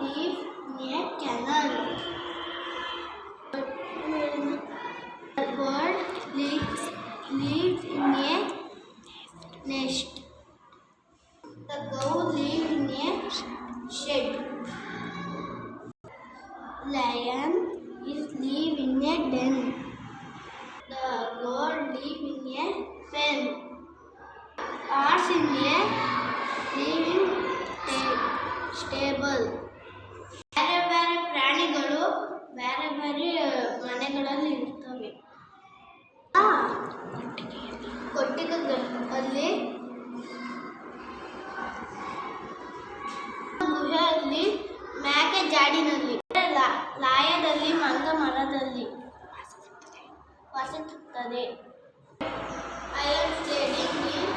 live near canal. The bird lives in a nest. The cow lives in a shed. Lion live in a den. The goat live in a pen. Horse live in stable. ಬೇರೆ ಬೇರೆ ಪ್ರಾಣಿಗಳು ಬೇರೆ ಬೇರೆ ಮನೆಗಳಲ್ಲಿ ಇರ್ತವೆ. ಕೊಟ್ಟಿಗೆಯಲ್ಲಿ ಗುಹೆಯಲ್ಲಿ ಮೇಕೆ ಜಾಡಿನಲ್ಲಿ ಲಾಯದಲ್ಲಿ ಮಂಗ ಮರದಲ್ಲಿ ವಾಸಿಸುತ್ತದೆ. I am stating